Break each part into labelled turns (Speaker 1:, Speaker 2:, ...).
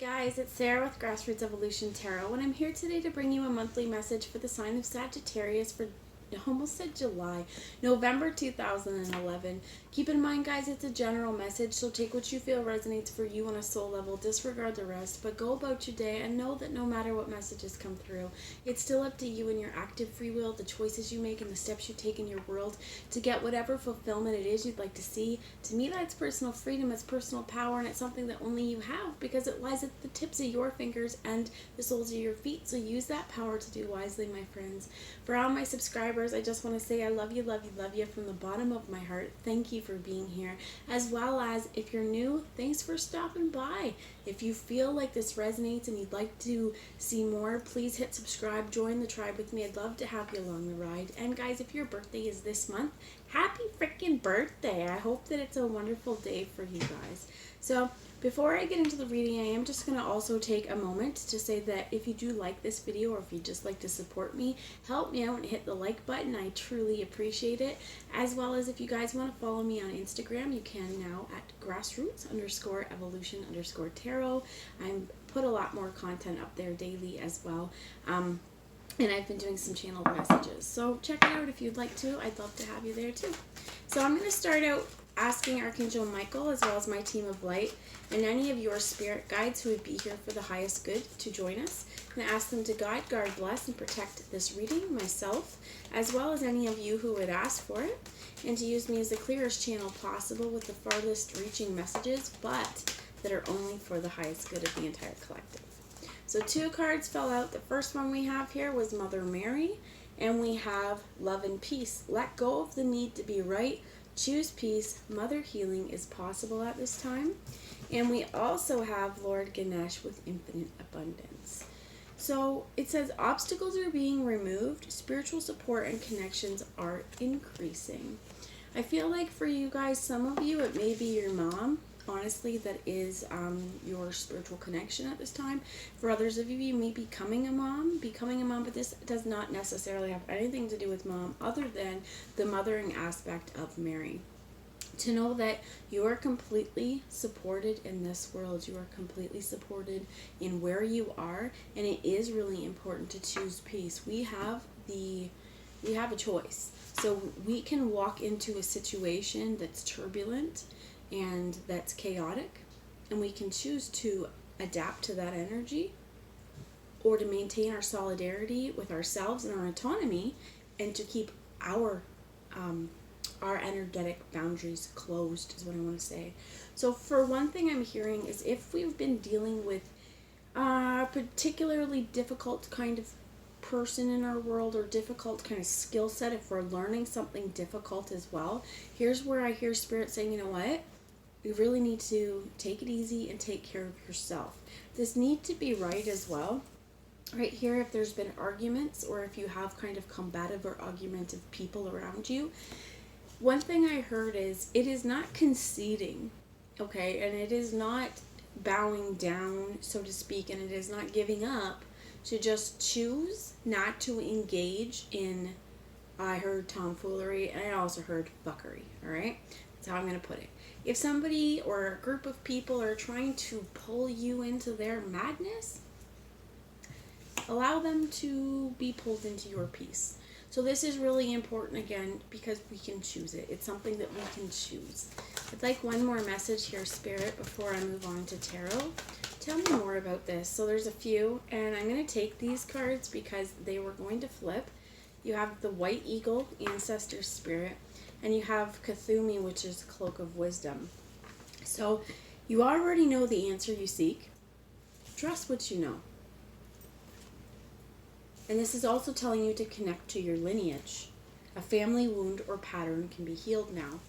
Speaker 1: Guys, it's Sarah with Grassroots Evolution Tarot, and I'm here today to bring you a monthly message for the sign of Sagittarius for almost said July, November 2011. Keep in mind, guys, it's a general message, so take what you feel resonates for you on a soul level, disregard the rest, but go about your day and know that no matter what messages come through, it's still up to you and your active free will, the choices you make and the steps you take in your world to get whatever fulfillment it is you'd like to see. To me, that's personal freedom, it's personal power, and it's something that only you have because it lies at the tips of your fingers and the soles of your feet, so use that power to do wisely, my friends. For all my subscribers, I just want to say I love you, love you, love you from the bottom of my heart. Thank you for being here. As well as, if you're new, thanks for stopping by. If you feel like this resonates and you'd like to see more, please hit subscribe, join the tribe with me. I'd love to have you along the ride. And guys, if your birthday is this month, happy freaking birthday. I hope that it's a wonderful day for you guys. So before I get into the reading, I am just going to also take a moment to say that if you do like this video or if you just like to support me, help me out and hit the like button. I truly appreciate it. As well as if you guys want to follow me on Instagram, you can now at grassroots_evolution_tarot. I put a lot more content up there daily as well. And I've been doing some channeled messages. So check it out if you'd like to. I'd love to have you there too. So I'm going to start out asking Archangel Michael, as well as my team of light, and any of your spirit guides who would be here for the highest good to join us, and ask them to guide, guard, bless, and protect this reading, myself, as well as any of you who would ask for it, and to use me as the clearest channel possible with the farthest reaching messages, but that are only for the highest good of the entire collective. So 2 cards fell out. The first one we have here was Mother Mary, and we have Love and Peace. Let go of the need to be right. Choose peace. Mother healing is possible at this time. And we also have Lord Ganesh with infinite abundance. So it says obstacles are being removed. Spiritual support and connections are increasing. I feel like for you guys, some of you, it may be your mom. Honestly, that is your spiritual connection at this time. For others of you, you may be becoming a mom, but this does not necessarily have anything to do with mom other than the mothering aspect of Mary. To know that you are completely supported in this world. You are completely supported in where you are, and it is really important to choose peace. We have a choice. So we can walk into a situation that's turbulent and that's chaotic, and we can choose to adapt to that energy or to maintain our solidarity with ourselves and our autonomy, and to keep our energetic boundaries closed is what I want to say. So for one thing I'm hearing is if we've been dealing with a particularly difficult kind of person in our world or difficult kind of skill set, if we're learning something difficult as well, here's where I hear Spirit saying, you know what? You really need to take it easy and take care of yourself. This need to be right as well. Right here, if there's been arguments or if you have kind of combative or argumentative people around you, one thing I heard is it is not conceding, okay? And it is not bowing down, so to speak, and it is not giving up, to just choose not to engage in, I heard tomfoolery, and I also heard fuckery, all right? That's how I'm going to put it. If somebody or a group of people are trying to pull you into their madness, allow them to be pulled into your peace. So this is really important, again, because we can choose it. It's something that we can choose. I'd like one more message here, Spirit, before I move on to tarot. Tell me more about this. So there's a few, and I'm going to take these cards because they were going to flip. You have the White Eagle, Ancestor Spirit, and you have Cthulhu, which is Cloak of Wisdom. So you already know the answer you seek. Trust what you know. And this is also telling you to connect to your lineage. A family wound or pattern can be healed now.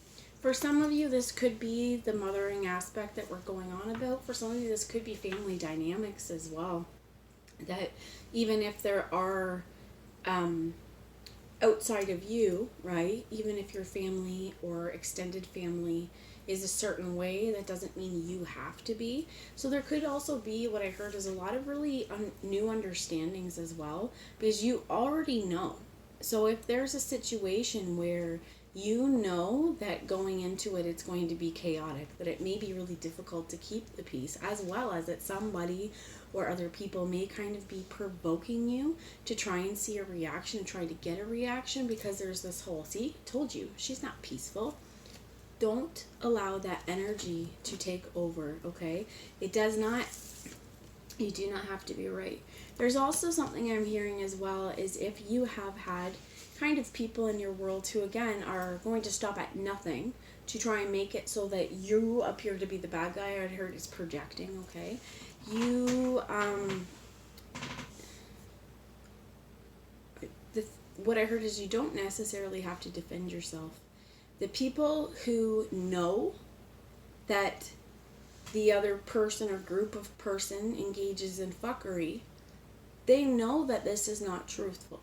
Speaker 1: For some of you, this could be the mothering aspect that we're going on about. For some of you, this could be family dynamics as well. That even if there are outside of you, right? Even if your family or extended family is a certain way, that doesn't mean you have to be. So there could also be, what I heard is a lot of really new understandings as well, because you already know. So if there's a situation where you know that going into it, it's going to be chaotic, that it may be really difficult to keep the peace, as well as that somebody or other people may kind of be provoking you to try and see a reaction and try to get a reaction, because there's this whole, see, told you, she's not peaceful. Don't allow that energy to take over, okay? It does not, you do not have to be right. There's also something I'm hearing as well, is if you have had kind of people in your world who, again, are going to stop at nothing to try and make it so that you appear to be the bad guy. I heard it's projecting, okay? You, what I heard is you don't necessarily have to defend yourself. The people who know that the other person or group of person engages in fuckery, they know that this is not truthful.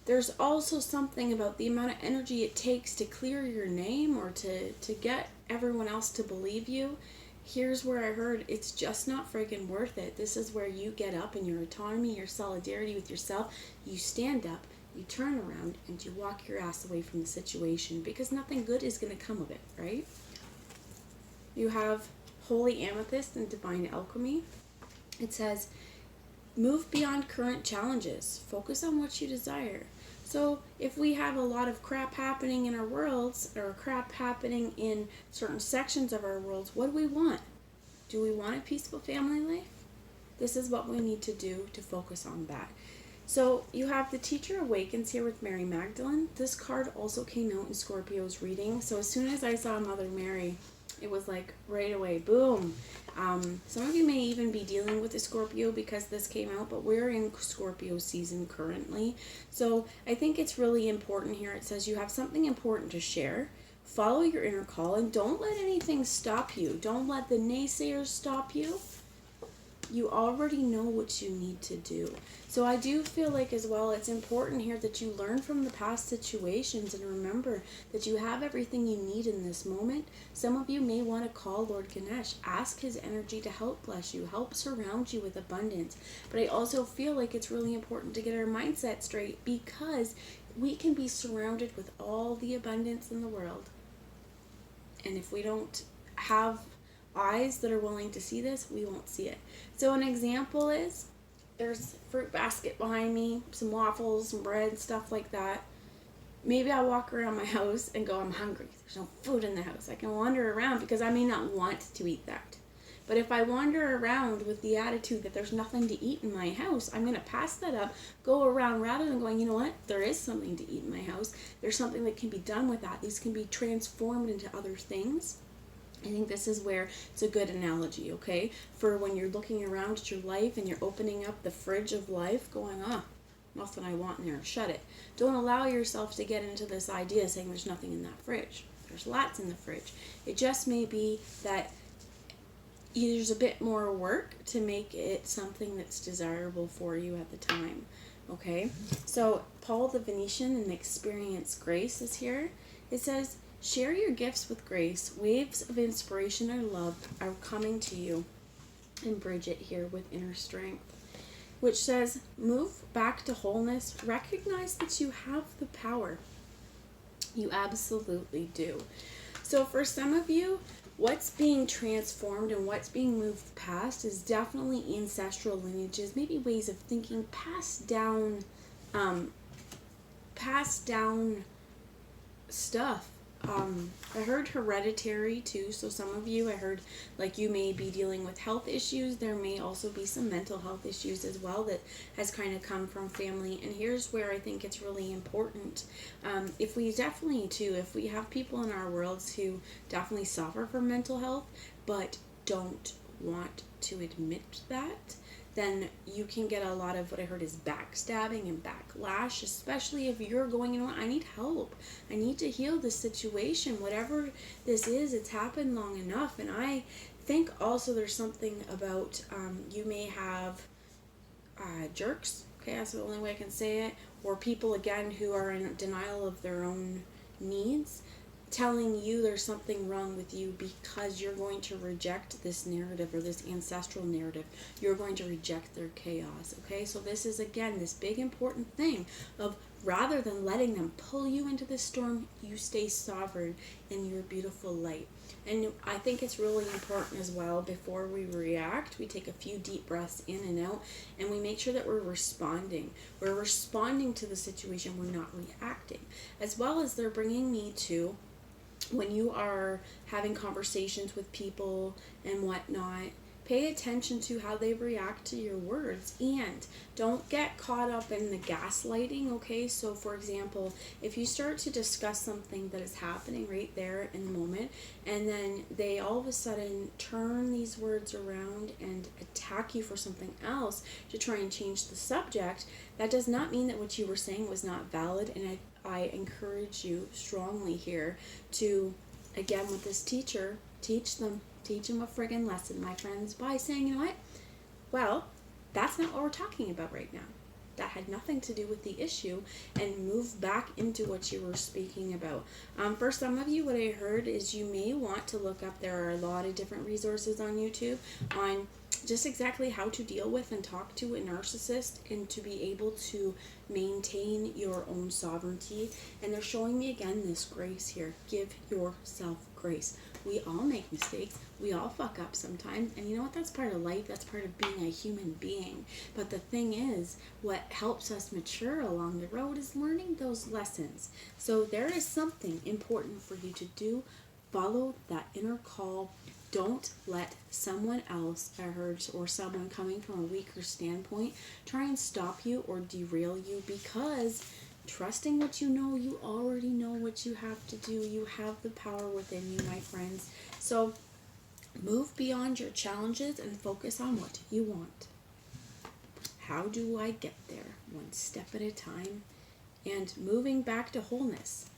Speaker 1: There's also something about the amount of energy it takes to clear your name or to get everyone else to believe you. Here's where I heard it's just not friggin' worth it. This is where you get up in your autonomy, your solidarity with yourself. You stand up, you turn around, and you walk your ass away from the situation, because nothing good is going to come of it, right? You have Holy Amethyst and Divine Alchemy. It says, move beyond current challenges. Focus on what you desire. So if we have a lot of crap happening in our worlds, or crap happening in certain sections of our worlds, what do we want? Do we want a peaceful family life? This is what we need to do to focus on that. So you have the Teacher Awakens here with Mary Magdalene. This card also came out in Scorpio's reading. So as soon as I saw Mother Mary, it was like right away, boom. Some of you may even be dealing with a Scorpio because this came out, but we're in Scorpio season currently. So I think it's really important here. It says you have something important to share. Follow your inner call and don't let anything stop you. Don't let the naysayers stop you. You already know what you need to do. So I do feel like as well, it's important here that you learn from the past situations and remember that you have everything you need in this moment. Some of you may want to call Lord Ganesh, ask his energy to help bless you, help surround you with abundance. But I also feel like it's really important to get our mindset straight, because we can be surrounded with all the abundance in the world. And if we don't have eyes that are willing to see this, we won't see it. So an example is, there's a fruit basket behind me, some waffles, some bread, stuff like that. Maybe I walk around my house and go, I'm hungry. There's no food in the house. I can wander around because I may not want to eat that. But if I wander around with the attitude that there's nothing to eat in my house, I'm going to pass that up, go around, rather than going, you know what, there is something to eat in my house. There's something that can be done with that. These can be transformed into other things. I think this is where it's a good analogy, okay? For when you're looking around at your life and you're opening up the fridge of life, going, nothing I want in there, shut it. Don't allow yourself to get into this idea saying there's nothing in that fridge. There's lots in the fridge. It just may be that there's a bit more work to make it something that's desirable for you at the time, okay? So Paul the Venetian and Experience Grace is here. It says, share your gifts with grace. Waves of inspiration or love are coming to you. And Bridget here with Inner Strength, which says, move back to wholeness. Recognize that you have the power. You absolutely do. So for some of you, what's being transformed and what's being moved past is definitely ancestral lineages, maybe ways of thinking, passed down stuff. I heard hereditary too, so some of you, I heard like you may be dealing with health issues. There may also be some mental health issues as well that has kind of come from family. And here's where I think it's really important. If we have people in our worlds who definitely suffer from mental health but don't want to admit that, then you can get a lot of what I heard is backstabbing and backlash, especially if you're going, you know what, I need help. I need to heal this situation. Whatever this is, it's happened long enough. And I think also there's something about you may have jerks, okay, that's the only way I can say it, or people, again, who are in denial of their own needs. telling you there's something wrong with you because you're going to reject this narrative or this ancestral narrative. You're going to reject their chaos, okay? So this is, again, this big important thing of rather than letting them pull you into the storm, you stay sovereign in your beautiful light. And I think it's really important as well, before we react, we take a few deep breaths in and out, and we make sure that we're responding. We're responding to the situation, we're not reacting. As well as they're bringing me to, when you are having conversations with people and whatnot, pay attention to how they react to your words, and don't get caught up in the gaslighting, okay? So for example, if you start to discuss something that is happening right there in the moment, and then they all of a sudden turn these words around and attack you for something else to try and change the subject, that does not mean that what you were saying was not valid. And I encourage you strongly here to, again, with this teacher, teach them a friggin' lesson, my friends, by saying, you know what, well, that's not what we're talking about right now. That had nothing to do with the issue, and move back into what you were speaking about. For some of you, what I heard is you may want to look up, there are a lot of different resources on YouTube on just exactly how to deal with and talk to a narcissist, and to be able to maintain your own sovereignty. And they're showing me again this grace here. Give yourself grace. We all make mistakes. We all fuck up sometimes. And you know what? That's part of life. That's part of being a human being. But the thing is, what helps us mature along the road is learning those lessons. So there is something important for you to do. Follow that inner call. Don't let someone else, I heard, or someone coming from a weaker standpoint, try and stop you or derail you, because trusting what you know, you already know what you have to do. You have the power within you, my friends. So move beyond your challenges and focus on what you want. How do I get there? One step at a time, and moving back to wholeness.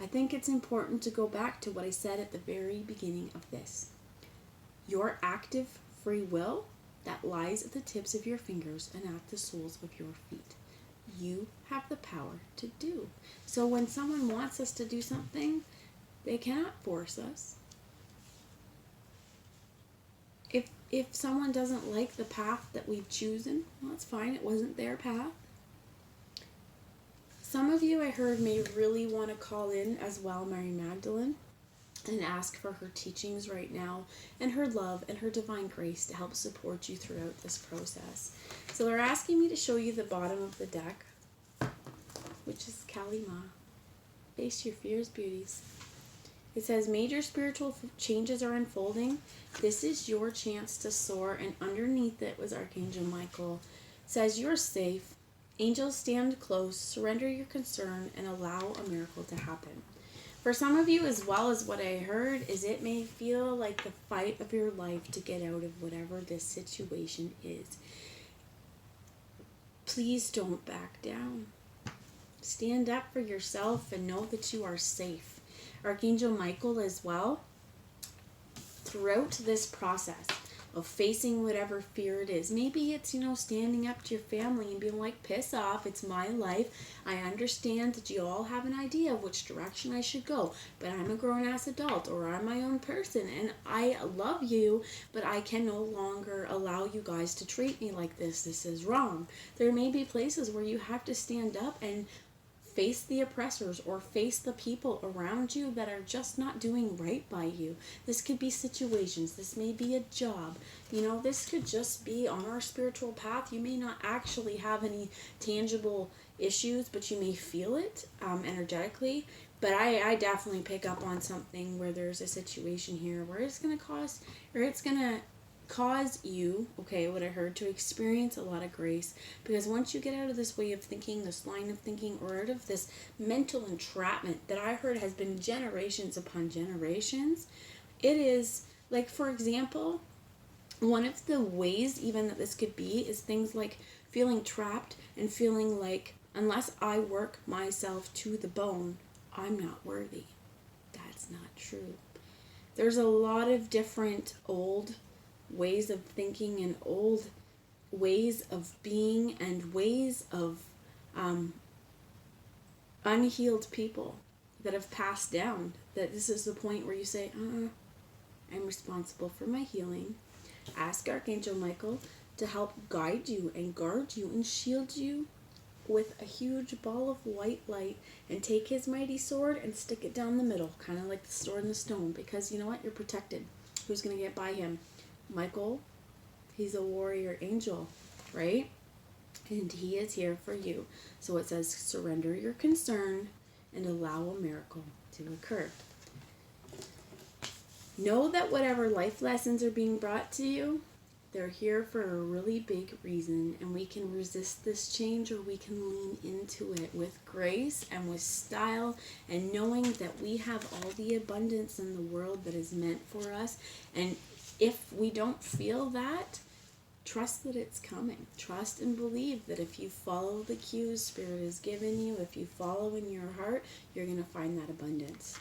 Speaker 1: I think it's important to go back to what I said at the very beginning of this. Your active free will, that lies at the tips of your fingers and at the soles of your feet. You have the power to do. So when someone wants us to do something, they cannot force us. If someone doesn't like the path that we've chosen, well, that's fine. It wasn't their path. Some of you, I heard, may really want to call in as well Mary Magdalene and ask for her teachings right now, and her love and her divine grace to help support you throughout this process. So they're asking me to show you the bottom of the deck, which is Kali Ma. Face your fears, beauties. It says, major spiritual changes are unfolding. This is your chance to soar. And underneath it was Archangel Michael. It says, you're safe. Angels stand close. Surrender your concern and allow a miracle to happen. For some of you, as well as what I heard, is it may feel like the fight of your life to get out of whatever this situation is. Please don't back down. Stand up for yourself and know that you are safe. Archangel Michael as well, throughout this process of facing whatever fear it is. Maybe it's, standing up to your family and being like, piss off, it's my life. I understand that you all have an idea of which direction I should go, but I'm a grown-ass adult, or I'm my own person, and I love you, but I can no longer allow you guys to treat me like this. This is wrong. There may be places where you have to stand up and face the oppressors, or face the people around you that are just not doing right by you. This could be situations. This may be a job. This could just be on our spiritual path. You may not actually have any tangible issues, but you may feel it energetically. But I definitely pick up on something where there's a situation here where it's going to cause you, what I heard, to experience a lot of grace. Because once you get out of this way of thinking, this line of thinking, or out of this mental entrapment that I heard has been generations upon generations, it is, like, for example, one of the ways even that this could be is things like feeling trapped and feeling like, unless I work myself to the bone, I'm not worthy. That's not true. There's a lot of different old ways of thinking and old ways of being and ways of unhealed people that have passed down, that this is the point where you say, I'm responsible for my healing. Ask Archangel Michael to help guide you and guard you and shield you with a huge ball of white light, and take his mighty sword and stick it down the middle, kind of like the sword in the stone, because you know what? You're protected. Who's going to get by him? Michael. He's a warrior angel, right? And he is here for you. So it says, surrender your concern and allow a miracle to occur. Know that whatever life lessons are being brought to you, they're here for a really big reason, and we can resist this change, or we can lean into it with grace and with style, and knowing that we have all the abundance in the world that is meant for us. And if we don't feel that, trust that it's coming. Trust and believe that if you follow the cues Spirit has given you, if you follow in your heart, you're going to find that abundance.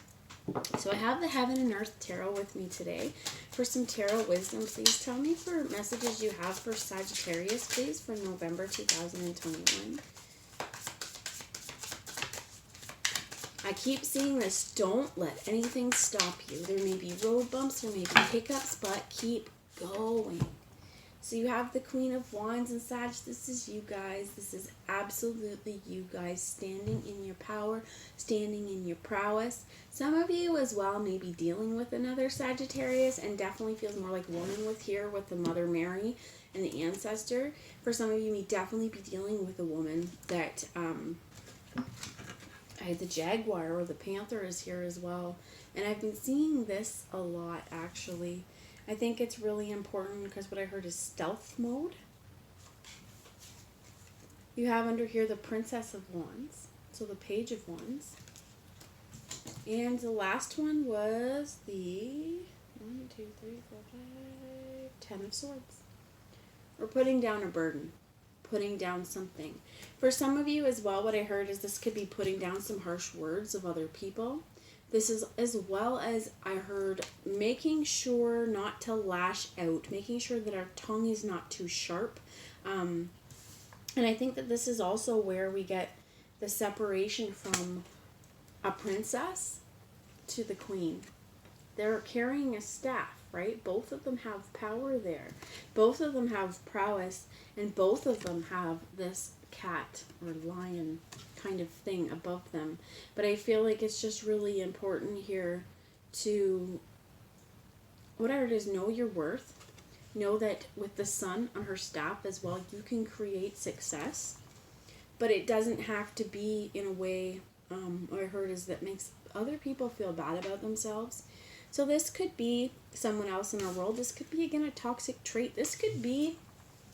Speaker 1: So I have the Heaven and Earth Tarot with me today. For some tarot wisdom, please tell me for messages you have for Sagittarius, please, for November 2021. I keep seeing this. Don't let anything stop you. There may be road bumps, there may be hiccups, but keep going. So you have the Queen of Wands and Sag. This is you guys. This is absolutely you guys, standing in your power, standing in your prowess. Some of you as well may be dealing with another Sagittarius, and definitely feels more like woman with here with the Mother Mary and the ancestor. For some of you may definitely be dealing with a woman that the Jaguar or the Panther is here as well. And I've been seeing this a lot, actually. I think it's really important because what I heard is stealth mode. You have under here the Princess of Wands, so the Page of Wands. And the last one was the 10 of Swords. We're putting down a burden, putting down something. For some of you as well, what I heard is this could be putting down some harsh words of other people. This is as well as I heard making sure not to lash out, making sure that our tongue is not too sharp. And I think that this is also where we get the separation from a princess to the queen. They're carrying a staff, right? Both of them have power there. Both of them have prowess, and both of them have this cat or lion kind of thing above them. But I feel like it's just really important here to, whatever it is, know your worth. Know that with the sun on her staff as well, you can create success. But it doesn't have to be in a way, what I heard is that makes other people feel bad about themselves. So this could be someone else in our world. This could be, again, a toxic trait. This could be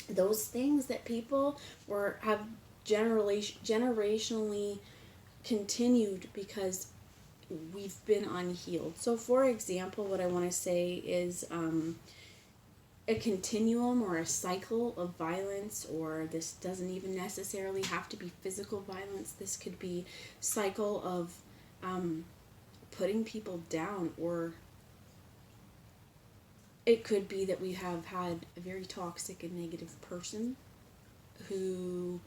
Speaker 1: those things that people have generationally continued because we've been unhealed. So for example, what I want to say is a continuum or a cycle of violence, or this doesn't even necessarily have to be physical violence. This could be cycle of putting people down, or it could be that we have had a very toxic and negative person who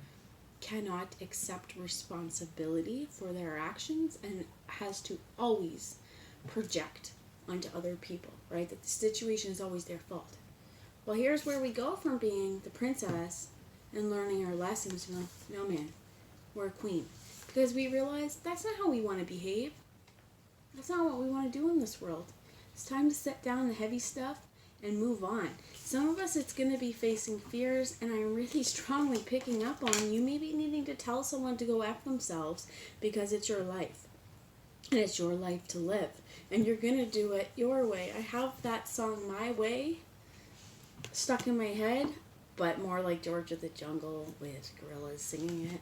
Speaker 1: cannot accept responsibility for their actions and has to always project onto other people, right? That the situation is always their fault. Well, here's where we go from being the princess and learning our lessons. We're like, no man, we're a queen. Because we realize that's not how we want to behave. That's not what we want to do in this world. It's time to set down the heavy stuff and move on. Some of us, it's going to be facing fears, and I'm really strongly picking up on you maybe needing to tell someone to go F themselves because it's your life. And it's your life to live. And you're going to do it your way. I have that song, My Way, stuck in my head, but more like George of the Jungle with gorillas singing it.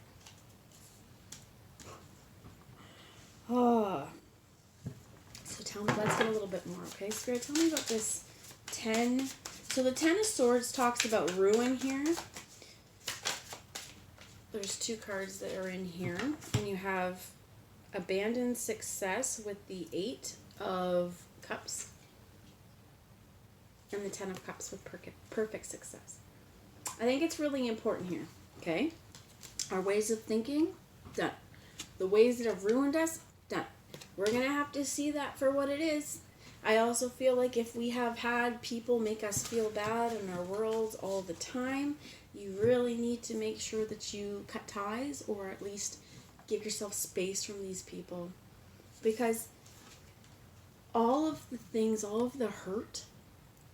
Speaker 1: Oh. So tell me, let's get a little bit more, okay? Spirit, tell me about this 10. So the 10 of Swords talks about ruin here. There's 2 cards that are in here. And you have abandoned success with the 8 of Cups. And the 10 of Cups with perfect success. I think it's really important here, okay? Our ways of thinking, done. The ways that have ruined us, done. we're going to have to see that for what it is. I also feel like if we have had people make us feel bad in our worlds all the time, you really need to make sure that you cut ties, or at least give yourself space from these people. Because all of the things, all of the hurt,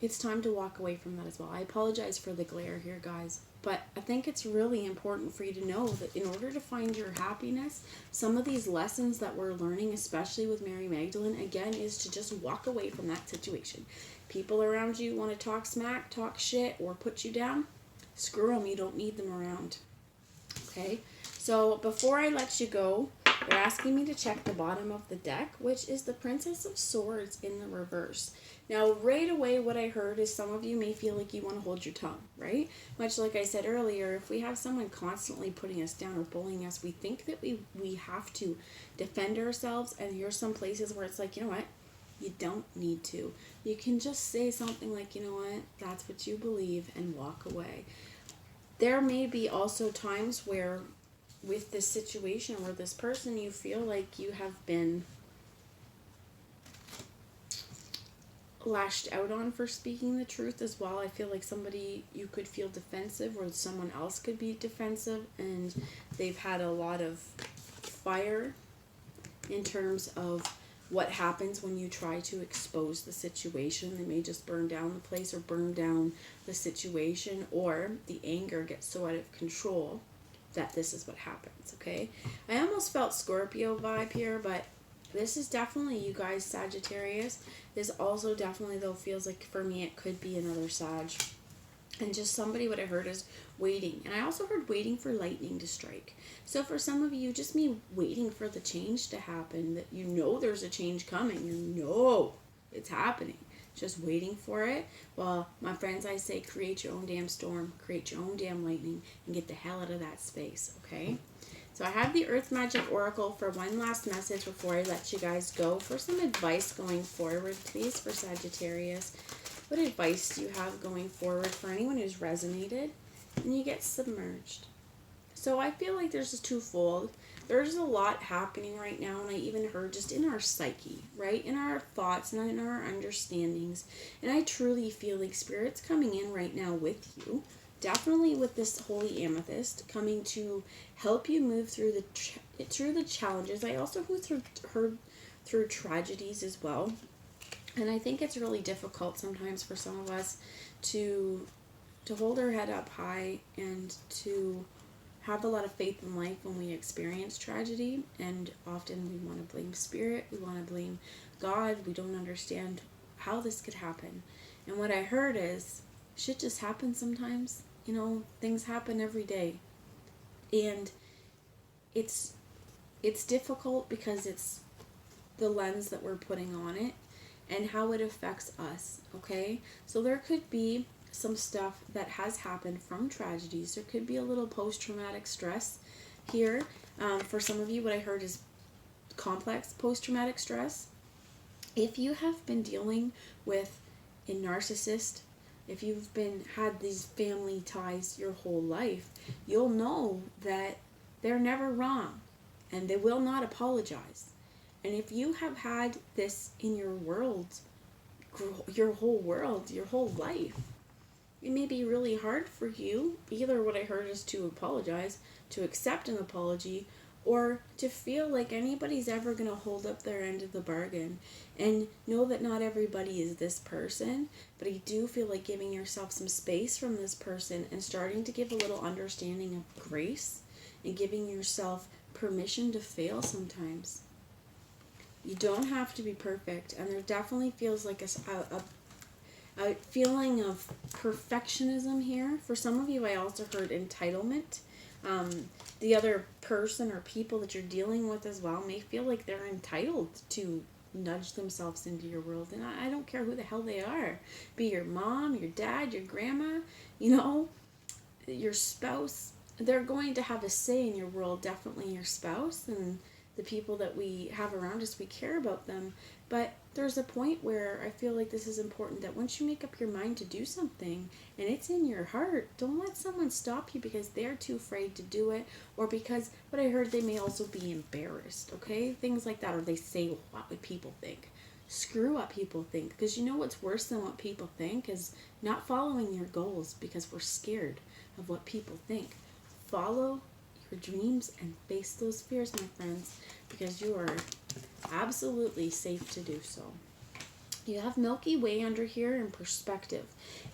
Speaker 1: it's time to walk away from that as well. I apologize for the glare here, guys. But I think it's really important for you to know that in order to find your happiness, some of these lessons that we're learning, especially with Mary Magdalene, again, is to just walk away from that situation. People around you want to talk smack, talk shit, or put you down. Screw them. You don't need them around. Okay? So before I let you go, they're asking me to check the bottom of the deck, which is the Princess of Swords in the reverse. Now, right away, what I heard is some of you may feel like you want to hold your tongue, right? Much like I said earlier, if we have someone constantly putting us down or bullying us, we think that we have to defend ourselves, and here's some places where it's like, you know what? You don't need to. You can just say something like, you know what? That's what you believe, and walk away. There may be also times where with this situation or this person, you feel like you have been lashed out on for speaking the truth as well. I feel like somebody, you could feel defensive, or someone else could be defensive, and they've had a lot of fire in terms of what happens when you try to expose the situation. They may just burn down the place or burn down the situation, or the anger gets so out of control that this is what happens, okay? I almost felt Scorpio vibe here, but this is definitely you guys, Sagittarius. This also definitely, though, feels like for me it could be another Sag. And just somebody, what I heard is waiting. And I also heard waiting for lightning to strike. So for some of you, just me waiting for the change to happen, that you know there's a change coming. You know it's happening. Just waiting for it. Well, my friends, I say create your own damn storm, create your own damn lightning, and get the hell out of that space, okay? So I have the Earth Magic Oracle for one last message before I let you guys go. For some advice going forward, please, for Sagittarius. What advice do you have going forward for anyone who's resonated and you get submerged? So I feel like there's a twofold. There's a lot happening right now, and I even heard just in our psyche, right? In our thoughts and in our understandings. And I truly feel like Spirit's coming in right now with you. Definitely with this Holy Amethyst coming to help you move through the challenges. I also heard through tragedies as well. And I think it's really difficult sometimes for some of us to hold our head up high and to have a lot of faith in life when we experience tragedy. And often we want to blame Spirit, we want to blame God, we don't understand how this could happen. And what I heard is, shit just happens sometimes. You know, things happen every day. And it's difficult because it's the lens that we're putting on it and how it affects us, okay? So there could be some stuff that has happened from tragedies. There could be a little post-traumatic stress here. For some of you, what I heard is complex post-traumatic stress. If you have been dealing with a narcissist, if you've had these family ties your whole life, you'll know that they're never wrong and they will not apologize. And if you have had this in your world, your whole life, it may be really hard for you. Either what I heard is to apologize, to accept an apology, or to feel like anybody's ever going to hold up their end of the bargain. And know that not everybody is this person, but I do feel like giving yourself some space from this person and starting to give a little understanding of grace and giving yourself permission to fail sometimes. You don't have to be perfect, and there definitely feels like a feeling of perfectionism here. For some of you, I also heard entitlement. The other person or people that you're dealing with as well may feel like they're entitled to nudge themselves into your world. And I don't care who the hell they are. Be your mom, your dad, your grandma, your spouse. They're going to have a say in your world, definitely your spouse. And the people that we have around us, we care about them. But there's a point where I feel like this is important, that once you make up your mind to do something and it's in your heart, don't let someone stop you because they're too afraid to do it, or because what I heard, they may also be embarrassed, okay? Things like that, or they say, well, what would people think? Screw what people think, because you know what's worse than what people think is not following your goals because we're scared of what people think. Follow your dreams and face those fears, my friends, because you are absolutely safe to do so. You have Milky Way under here in perspective.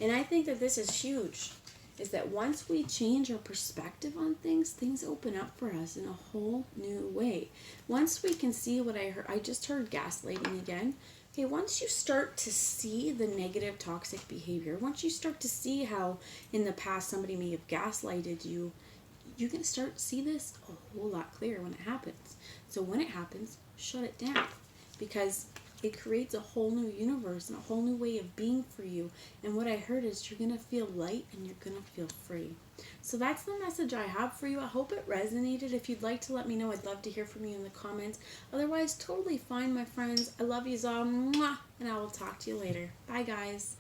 Speaker 1: And I think that this is huge, is that once we change our perspective on things, things open up for us in a whole new way. Once we can see what I just heard gaslighting again. Okay, once you start to see the negative toxic behavior, once you start to see how in the past somebody may have gaslighted you, you're going to start to see this a whole lot clearer when it happens. So when it happens, shut it down, because it creates a whole new universe and a whole new way of being for you. And what I heard is you're going to feel light and you're going to feel free. So that's the message I have for you. I hope it resonated. If you'd like to let me know, I'd love to hear from you in the comments. Otherwise, totally fine, my friends. I love you all. Mwah, and I will talk to you later. Bye, guys.